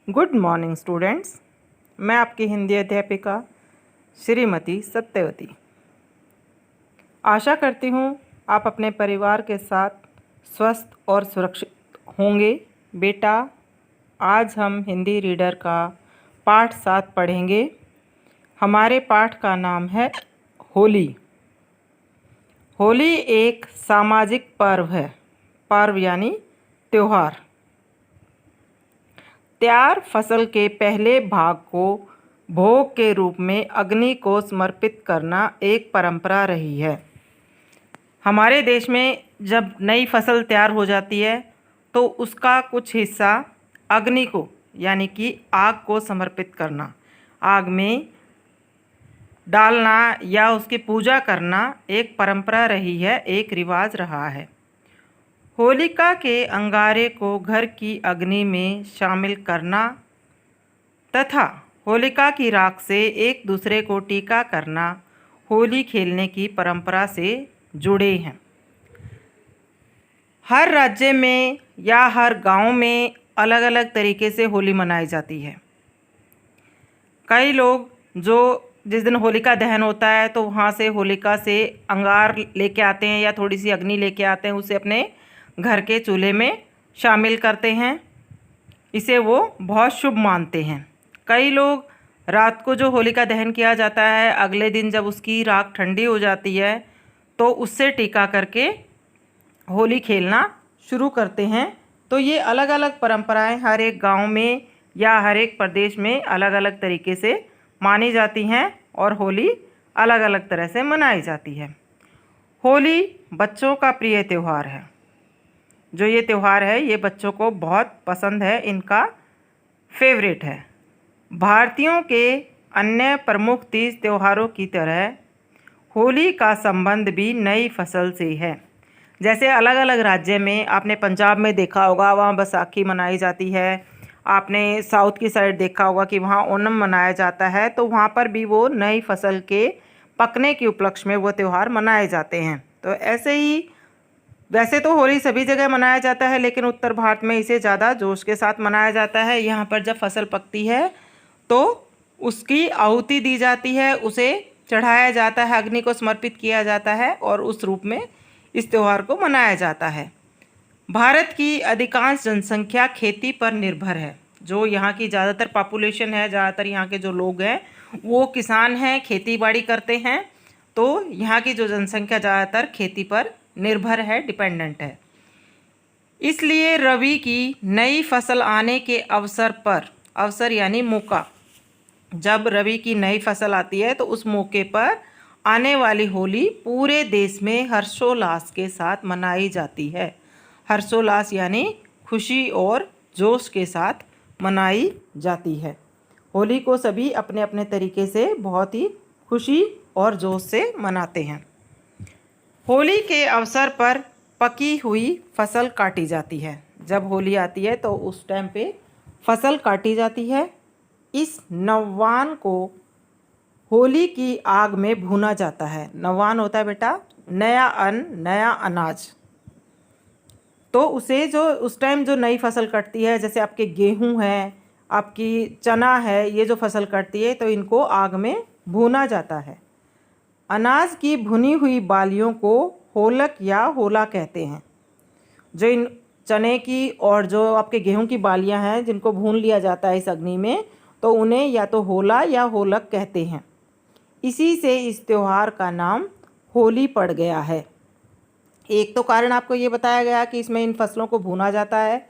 Good morning students. मैं आपकी हिंदी अध्यापिका श्रीमती सत्यवती। आशा करती हूँ आप अपने परिवार के साथ स्वस्थ और सुरक्षित होंगे। बेटा, आज हम हिंदी रीडर का पाठ 7 पढ़ेंगे। हमारे पाठ का नाम है होली। होली एक सामाजिक पर्व है। पर्व यानी त्यौहार। तैयार फसल के पहले भाग को भोग के रूप में अग्नि को समर्पित करना एक परंपरा रही है। हमारे देश में जब नई फसल तैयार हो जाती है तो उसका कुछ हिस्सा अग्नि को यानी कि आग को समर्पित करना, आग में डालना या उसकी पूजा करना एक परंपरा रही है, एक रिवाज रहा है। होलिका के अंगारे को घर की अग्नि में शामिल करना तथा होलिका की राख से एक दूसरे को टीका करना होली खेलने की परंपरा से जुड़े हैं। हर राज्य में या हर गांव में अलग अलग तरीके से होली मनाई जाती है। कई लोग जो जिस दिन होलिका दहन होता है तो वहाँ से होलिका से अंगार लेके आते हैं या थोड़ी सी अग्नि लेके आते हैं, उसे अपने घर के चूल्हे में शामिल करते हैं। इसे वो बहुत शुभ मानते हैं। कई लोग रात को जो होलिका दहन किया जाता है, अगले दिन जब उसकी राख ठंडी हो जाती है तो उससे टीका करके होली खेलना शुरू करते हैं। तो ये अलग अलग परंपराएं हर एक गांव में या हर एक प्रदेश में अलग अलग तरीके से मानी जाती हैं और होली अलग अलग तरह से मनाई जाती है। होली बच्चों का प्रिय त्यौहार है। जो ये त्यौहार है ये बच्चों को बहुत पसंद है, इनका फेवरेट है। भारतीयों के अन्य प्रमुख तीज त्योहारों की तरह होली का संबंध भी नई फसल से है। जैसे अलग अलग राज्य में, आपने पंजाब में देखा होगा वहाँ बैसाखी मनाई जाती है, आपने साउथ की साइड देखा होगा कि वहाँ ओणम मनाया जाता है, तो वहाँ पर भी वो नई फसल के पकने के उपलक्ष्य में वो त्यौहार मनाए जाते हैं। तो ऐसे ही वैसे तो होली सभी जगह मनाया जाता है, लेकिन उत्तर भारत में इसे ज़्यादा जोश के साथ मनाया जाता है। यहाँ पर जब फसल पकती है तो उसकी आहुति दी जाती है, उसे चढ़ाया जाता है, अग्नि को समर्पित किया जाता है और उस रूप में इस त्यौहार को मनाया जाता है। भारत की अधिकांश जनसंख्या खेती पर निर्भर है। जो यहाँ की ज़्यादातर पॉपुलेशन है, ज़्यादातर यहाँ के जो लोग हैं वो किसान हैं, खेती बाड़ी करते हैं। तो यहाँ की जो जनसंख्या ज़्यादातर खेती पर निर्भर है, डिपेंडेंट है। इसलिए रबी की नई फसल आने के अवसर पर, अवसर यानी मौका, जब रबी की नई फसल आती है तो उस मौके पर आने वाली होली पूरे देश में हर्षोल्लास के साथ मनाई जाती है। हर्षोल्लास यानी खुशी और जोश के साथ मनाई जाती है। होली को सभी अपने अपने तरीके से बहुत ही खुशी और जोश से मनाते हैं। होली के अवसर पर पकी हुई फसल काटी जाती है। जब होली आती है तो उस टाइम पे फसल काटी जाती है। इस नवान को होली की आग में भूना जाता है। नवान होता है बेटा नया अन्न, नया अनाज। तो उसे जो उस टाइम जो नई फसल कटती है, जैसे आपके गेहूं है, आपकी चना है, ये जो फसल कटती है तो इनको आग में भूना जाता है। अनाज की भुनी हुई बालियों को होलक या होला कहते हैं। जो इन चने की और जो आपके गेहूं की बालियां हैं जिनको भून लिया जाता है इस अग्नि में, तो उन्हें या तो होला या होलक कहते हैं। इसी से इस त्यौहार का नाम होली पड़ गया है। एक तो कारण आपको ये बताया गया कि इसमें इन फसलों को भूना जाता है,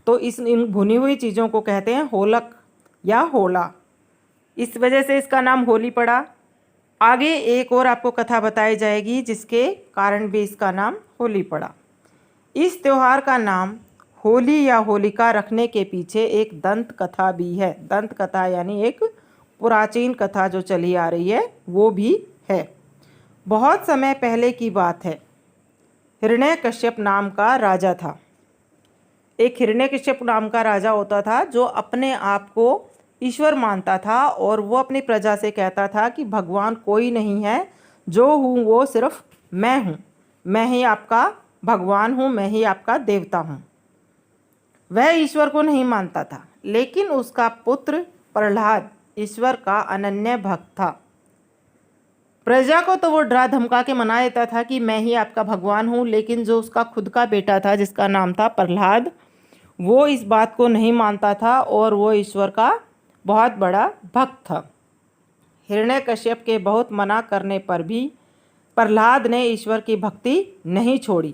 तो इन भुनी हुई चीज़ों को कहते हैं होलक या होला। इस वजह से इसका नाम होली पड़ा। आगे एक और आपको कथा बताई जाएगी जिसके कारण भी इसका नाम होली पड़ा। इस त्यौहार का नाम होली या होलिका रखने के पीछे एक दंत कथा भी है। दंत कथा यानी एक प्राचीन कथा जो चली आ रही है वो भी है। बहुत समय पहले की बात है। हिरण्यकश्यप नाम का राजा था। एक हिरण्यकश्यप नाम का राजा होता था जो अपने आप को ईश्वर मानता था और वो अपनी प्रजा से कहता था कि भगवान कोई नहीं है, जो हूँ वो सिर्फ मैं हूँ, मैं ही आपका भगवान हूँ, मैं ही आपका देवता हूँ। वह ईश्वर को नहीं मानता था, लेकिन उसका पुत्र प्रहलाद ईश्वर का अनन्य भक्त था। प्रजा को तो वो डरा धमका के मना देता था कि मैं ही आपका भगवान हूँ, लेकिन जो उसका खुद का बेटा था जिसका नाम था प्रहलाद, वो इस बात को नहीं मानता था और वो ईश्वर का बहुत बड़ा भक्त था। हिरण्यकश्यप के बहुत मना करने पर भी प्रहलाद ने ईश्वर की भक्ति नहीं छोड़ी।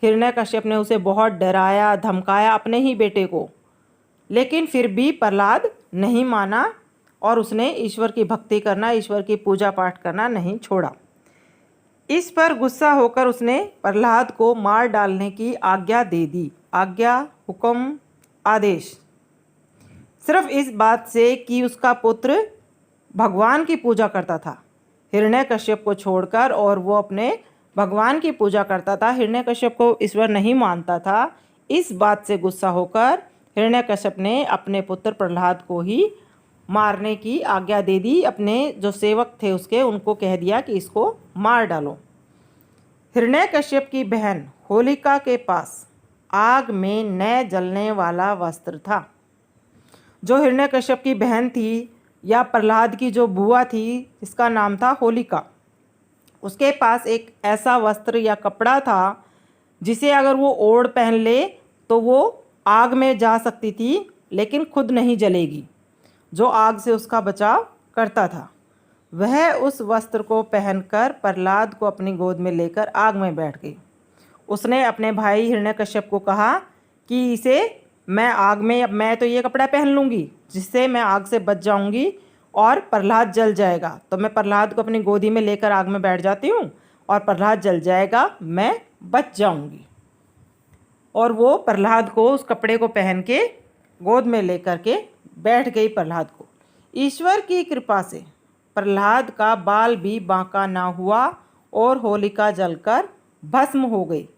हिरण्यकश्यप ने उसे बहुत डराया धमकाया अपने ही बेटे को, लेकिन फिर भी प्रहलाद नहीं माना और उसने ईश्वर की भक्ति करना, ईश्वर की पूजा पाठ करना नहीं छोड़ा। इस पर गुस्सा होकर उसने प्रहलाद को मार डालने की आज्ञा दे दी। आज्ञा, हुक्म, आदेश, सिर्फ इस बात से कि उसका पुत्र भगवान की पूजा करता था हिरण्यकश्यप को छोड़कर, और वो अपने भगवान की पूजा करता था, हिरण्यकश्यप को ईश्वर नहीं मानता था। इस बात से गुस्सा होकर हिरण्यकश्यप ने अपने पुत्र प्रहलाद को ही मारने की आज्ञा दे दी। अपने जो सेवक थे उसके, उनको कह दिया कि इसको मार डालो। हिरण्यकश्यप की बहन होलिका के पास आग में न जलने वाला वस्त्र था। जो हिरण्यकश्यप की बहन थी या प्रहलाद की जो बुआ थी जिसका नाम था होलिका, उसके पास एक ऐसा वस्त्र या कपड़ा था जिसे अगर वो ओढ़ पहन ले तो वो आग में जा सकती थी, लेकिन खुद नहीं जलेगी, जो आग से उसका बचाव करता था। वह उस वस्त्र को पहनकर प्रहलाद को अपनी गोद में लेकर आग में बैठ गई। उसने अपने भाई हिरण्यकश्यप को कहा कि इसे मैं आग में, अब मैं तो ये कपड़ा पहन लूँगी जिससे मैं आग से बच जाऊँगी और प्रहलाद जल जाएगा, तो मैं प्रहलाद को अपनी गोदी में लेकर आग में बैठ जाती हूँ और प्रहलाद जल जाएगा, मैं बच जाऊँगी। और वो प्रहलाद को उस कपड़े को पहन के गोद में लेकर के बैठ गई प्रहलाद को। ईश्वर की कृपा से प्रहलाद का बाल भी बांका ना हुआ और होलिका जलकर भस्म हो गई।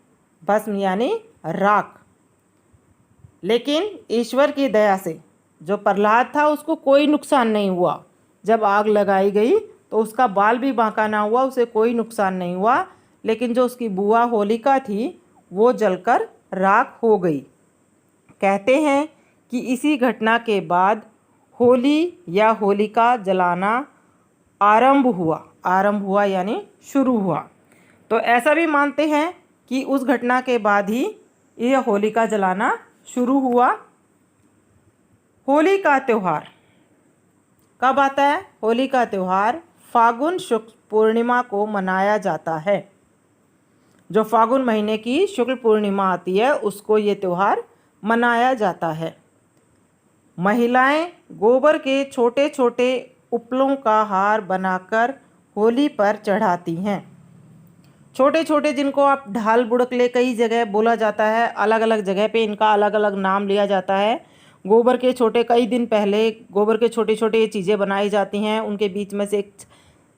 भस्म यानी राख। लेकिन ईश्वर की दया से जो प्रहलाद था उसको कोई नुकसान नहीं हुआ। जब आग लगाई गई तो उसका बाल भी बांका ना हुआ, उसे कोई नुकसान नहीं हुआ, लेकिन जो उसकी बुआ होलिका थी वो जलकर राख हो गई। कहते हैं कि इसी घटना के बाद होली या होलिका जलाना आरंभ हुआ। आरंभ हुआ यानी शुरू हुआ। तो ऐसा भी मानते हैं कि उस घटना के बाद ही यह होलिका जलाना शुरू हुआ। होली का त्यौहार कब आता है? होली का त्यौहार फागुन शुक्ल पूर्णिमा को मनाया जाता है। जो फागुन महीने की शुक्ल पूर्णिमा आती है उसको ये त्यौहार मनाया जाता है। महिलाएं गोबर के छोटे छोटे उपलों का हार बनाकर होली पर चढ़ाती हैं। छोटे छोटे, जिनको आप ढाल बुड़कले कई जगह बोला जाता है, अलग अलग जगह पे इनका अलग अलग नाम लिया जाता है। गोबर के छोटे, कई दिन पहले गोबर के छोटे छोटे चीज़ें बनाई जाती हैं, उनके बीच में से एक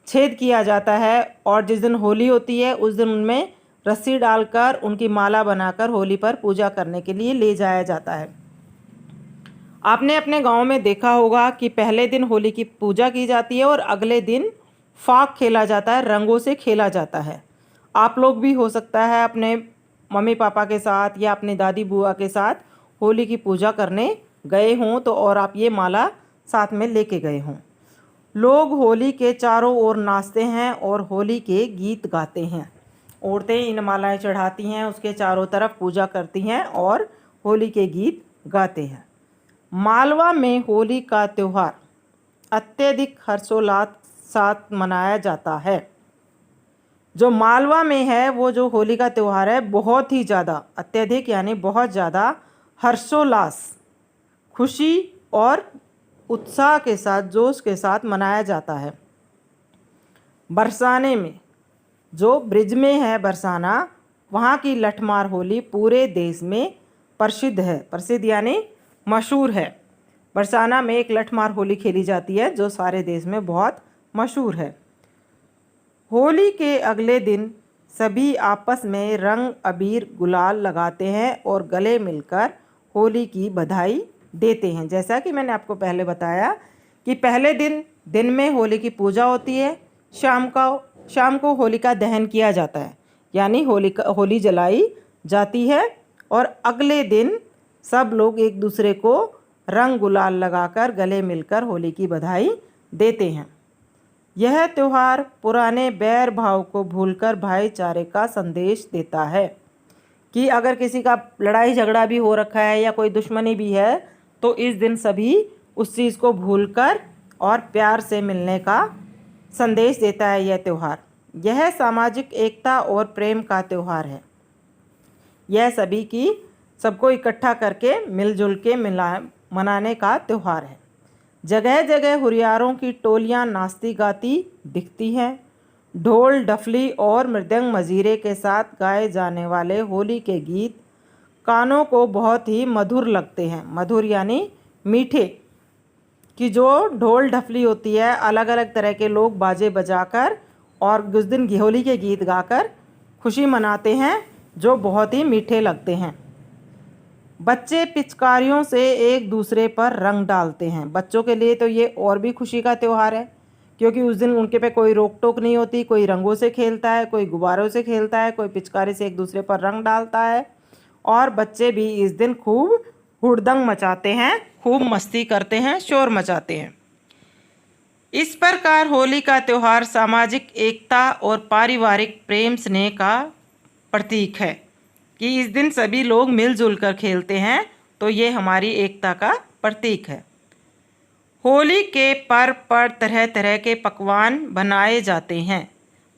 छेद किया जाता है और जिस दिन होली होती है उस दिन उनमें रस्सी डालकर उनकी माला बनाकर होली पर पूजा करने के लिए ले जाया जाता है। आपने अपने गांव में देखा होगा कि पहले दिन होली की पूजा की जाती है और अगले दिन फाग खेला जाता है, रंगों से खेला जाता है। आप लोग भी हो सकता है अपने मम्मी पापा के साथ या अपनी दादी बुआ के साथ होली की पूजा करने गए हों तो, और आप ये माला साथ में लेके गए हों। लोग होली के चारों ओर नाचते हैं और होली के गीत गाते हैं। औरतें इन मालाएं चढ़ाती हैं, उसके चारों तरफ पूजा करती हैं और होली के गीत गाते हैं। मालवा में होली का त्यौहार अत्यधिक हर्षोल्लास साथ मनाया जाता है। जो मालवा में है वो जो होली का त्यौहार है बहुत ही ज़्यादा, अत्यधिक यानी बहुत ज़्यादा हर्षोल्लास, खुशी और उत्साह के साथ, जोश के साथ मनाया जाता है। बरसाने में, जो ब्रिज में है बरसाना, वहाँ की लठमार होली पूरे देश में प्रसिद्ध है। प्रसिद्ध यानी मशहूर है। बरसाना में एक लठमार होली खेली जाती है जो सारे देश में बहुत मशहूर है। होली के अगले दिन सभी आपस में रंग अबीर गुलाल लगाते हैं और गले मिलकर होली की बधाई देते हैं। जैसा कि मैंने आपको पहले बताया कि पहले दिन में होली की पूजा होती है, शाम को होलिका दहन किया जाता है, यानी होली जलाई जाती है और अगले दिन सब लोग एक दूसरे को रंग गुलाल लगाकर गले मिलकर होली की बधाई देते हैं। यह त्यौहार पुराने बैर भाव को भूलकर भाईचारे का संदेश देता है कि अगर किसी का लड़ाई झगड़ा भी हो रखा है या कोई दुश्मनी भी है तो इस दिन सभी उस चीज़ को भूलकर और प्यार से मिलने का संदेश देता है यह त्यौहार। यह सामाजिक एकता और प्रेम का त्यौहार है। यह सबको इकट्ठा करके मिलजुल के मनाने का त्यौहार है। जगह जगह हुरियारों की टोलियां नाचती गाती दिखती हैं। ढोल डफली और मृदंग मजीरे के साथ गाए जाने वाले होली के गीत कानों को बहुत ही मधुर लगते हैं। मधुर यानी मीठे, कि जो ढोल ढफली होती है, अलग अलग तरह के लोग बाजे बजाकर और उस दिन होली के गीत गाकर खुशी मनाते हैं, जो बहुत ही मीठे लगते हैं। बच्चे पिचकारियों से एक दूसरे पर रंग डालते हैं। बच्चों के लिए तो ये और भी खुशी का त्यौहार है, क्योंकि उस दिन उनके पे कोई रोक टोक नहीं होती। कोई रंगों से खेलता है, कोई गुब्बारों से खेलता है, कोई पिचकारी से एक दूसरे पर रंग डालता है। और बच्चे भी इस दिन खूब हुड़दंग मचाते हैं, खूब मस्ती करते हैं, शोर मचाते हैं। इस प्रकार होली का त्यौहार सामाजिक एकता और पारिवारिक प्रेम स्नेह का प्रतीक है कि इस दिन सभी लोग मिलजुल कर खेलते हैं, तो ये हमारी एकता का प्रतीक है। होली के पर्व पर तरह तरह के पकवान बनाए जाते हैं।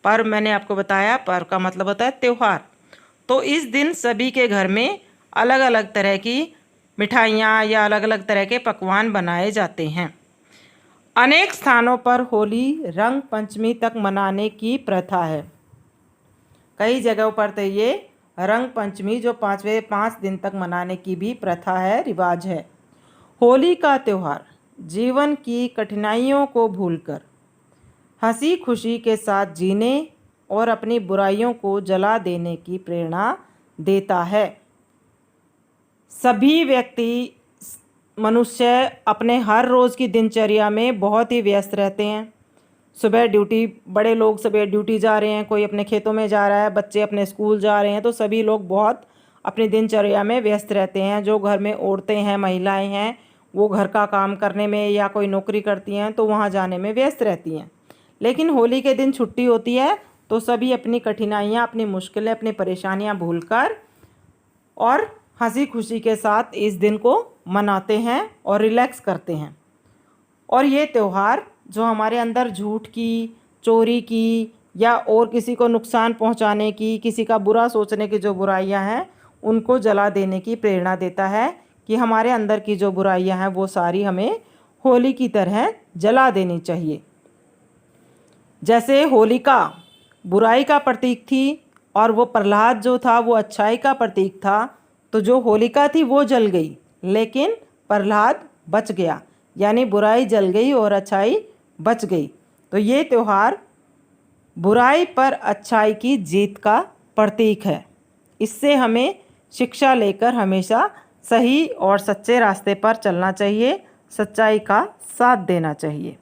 पर्व मैंने आपको बताया, पर्व का मतलब होता है त्यौहार। तो इस दिन सभी के घर में अलग अलग तरह की मिठाइयाँ या अलग अलग तरह के पकवान बनाए जाते हैं। अनेक स्थानों पर होली रंग पंचमी तक मनाने की प्रथा है। कई जगहों पर तो ये रंग पंचमी जो 5 दिन तक मनाने की भी प्रथा है, रिवाज है। होली का त्यौहार जीवन की कठिनाइयों को भूलकर हंसी खुशी के साथ जीने और अपनी बुराइयों को जला देने की प्रेरणा देता है। सभी व्यक्ति मनुष्य अपने हर रोज़ की दिनचर्या में बहुत ही व्यस्त रहते हैं। सुबह ड्यूटी, बड़े लोग सुबह ड्यूटी जा रहे हैं, कोई अपने खेतों में जा रहा है, बच्चे अपने स्कूल जा रहे हैं, तो सभी लोग बहुत अपनी दिनचर्या में व्यस्त रहते हैं। जो घर में औरतें हैं, महिलाएं हैं, वो घर का काम करने में या कोई नौकरी करती हैं तो वहाँ जाने में व्यस्त रहती हैं। लेकिन होली के दिन छुट्टी होती है तो सभी अपनी कठिनाइयाँ, अपनी मुश्किलें, अपनी परेशानियाँ भूलकर और हंसी खुशी के साथ इस दिन को मनाते हैं और रिलैक्स करते हैं। और ये त्यौहार जो हमारे अंदर झूठ की, चोरी की या और किसी को नुकसान पहुंचाने की, किसी का बुरा सोचने की जो बुराइयां हैं, उनको जला देने की प्रेरणा देता है कि हमारे अंदर की जो बुराइयां हैं वो सारी हमें होली की तरह जला देनी चाहिए। जैसे होलिका बुराई का प्रतीक थी और वो प्रहलाद जो था वो अच्छाई का प्रतीक था, तो जो होलिका थी वो जल गई लेकिन प्रहलाद बच गया, यानी बुराई जल गई और अच्छाई बच गई। तो ये त्यौहार बुराई पर अच्छाई की जीत का प्रतीक है। इससे हमें शिक्षा लेकर हमेशा सही और सच्चे रास्ते पर चलना चाहिए, सच्चाई का साथ देना चाहिए।